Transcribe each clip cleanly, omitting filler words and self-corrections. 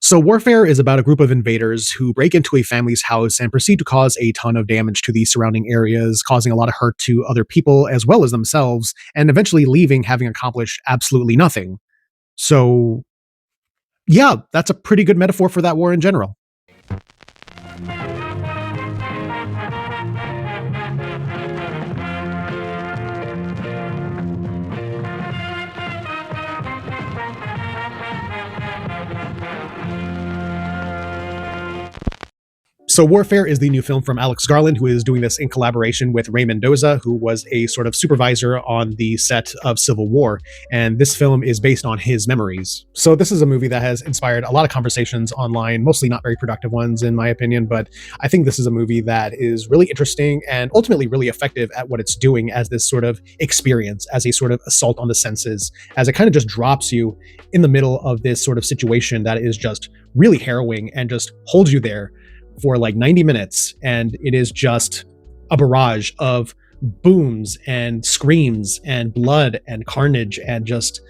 So, Warfare is about a group of invaders who break into a family's house and proceed to cause a ton of damage to the surrounding areas, causing a lot of hurt to other people as well as themselves, and eventually leaving having accomplished absolutely nothing. So, yeah, that's a pretty good metaphor for that war in general. So, Warfare is the new film from Alex Garland, who is doing this in collaboration with Ray Mendoza, who was a sort of supervisor on the set of Civil War. And this film is based on his memories. So, this is a movie that has inspired a lot of conversations online, mostly not very productive ones, in my opinion. But I think this is a movie that is really interesting and ultimately really effective at what it's doing as this sort of experience, as a sort of assault on the senses, as it kind of just drops you in the middle of this sort of situation that is just really harrowing and just holds you there for like 90 minutes, and it is just a barrage of booms and screams and blood and carnage, and just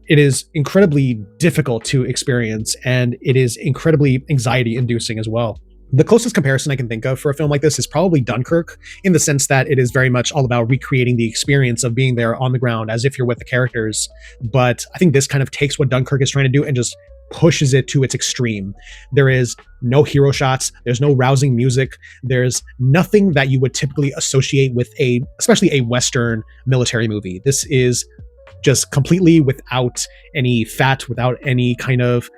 it is incredibly difficult to experience, and it is incredibly anxiety inducing as well. The closest comparison I can think of for a film like this is probably Dunkirk, in the sense that it is very much all about recreating the experience of being there on the ground as if you're with the characters. But I think this kind of takes what Dunkirk is trying to do and just pushes it to its extreme. There is no hero shots, there's no rousing music, there's nothing that you would typically associate with especially a Western military movie. This is just completely without any fat, without any kind of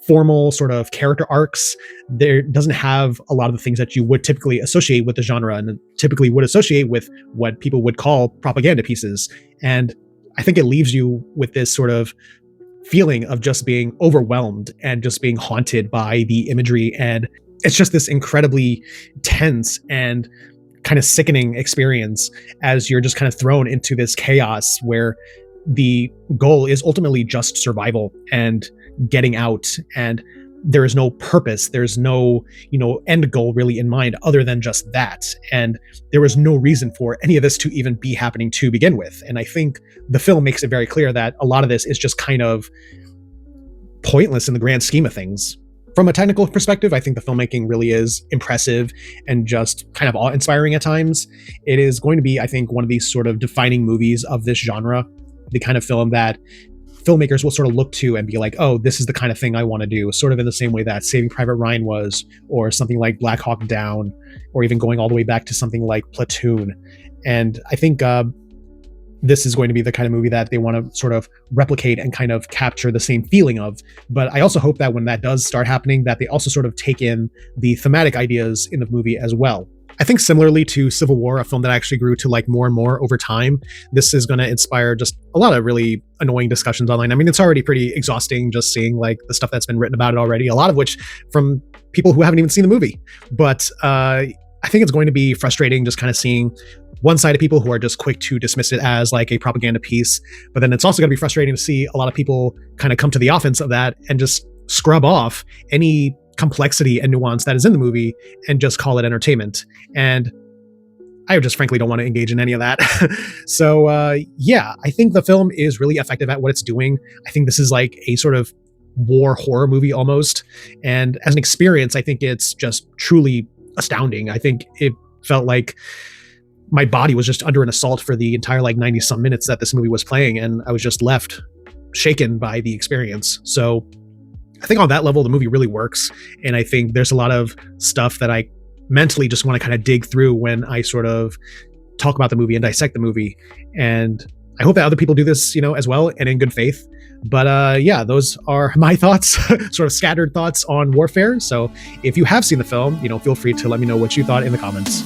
formal sort of character arcs. There doesn't have a lot of the things that you would typically associate with the genre and typically would associate with what people would call propaganda pieces. And I think it leaves you with this sort of feeling of just being overwhelmed and just being haunted by the imagery. And it's just this incredibly tense and kind of sickening experience as you're just kind of thrown into this chaos where the goal is ultimately just survival and getting out. And there is no purpose. There's no, end goal really in mind other than just that. And there was no reason for any of this to even be happening to begin with. And I think the film makes it very clear that a lot of this is just kind of pointless in the grand scheme of things. From a technical perspective, I think the filmmaking really is impressive and just kind of awe-inspiring at times. It is going to be, I think, one of these sort of defining movies of this genre, the kind of film that filmmakers will sort of look to and be like, oh, this is the kind of thing I want to do, sort of in the same way that Saving Private Ryan was, or something like Black Hawk Down, or even going all the way back to something like Platoon. And I think this is going to be the kind of movie that they want to sort of replicate and kind of capture the same feeling of. But I also hope that when that does start happening, that they also sort of take in the thematic ideas in the movie as well. I think similarly to Civil War, a film that actually grew to like more and more over time, this is going to inspire just a lot of really annoying discussions online. I mean, it's already pretty exhausting just seeing like the stuff that's been written about it already, a lot of which from people who haven't even seen the movie. But I think it's going to be frustrating just kind of seeing one side of people who are just quick to dismiss it as like a propaganda piece. But then it's also going to be frustrating to see a lot of people kind of come to the offense of that and just scrub off any complexity and nuance that is in the movie and just call it entertainment. And I just frankly don't want to engage in any of that. So yeah, I think the film is really effective at what it's doing. I think this is like a sort of war horror movie almost. And as an experience, I think it's just truly astounding. I think it felt like my body was just under an assault for the entire like 90 some minutes that this movie was playing. And I was just left shaken by the experience. So I think on that level, the movie really works. And I think there's a lot of stuff that I mentally just want to kind of dig through when I sort of talk about the movie and dissect the movie. And I hope that other people do this, as well and in good faith. But yeah, those are my thoughts, sort of scattered thoughts on Warfare. So if you have seen the film, feel free to let me know what you thought in the comments.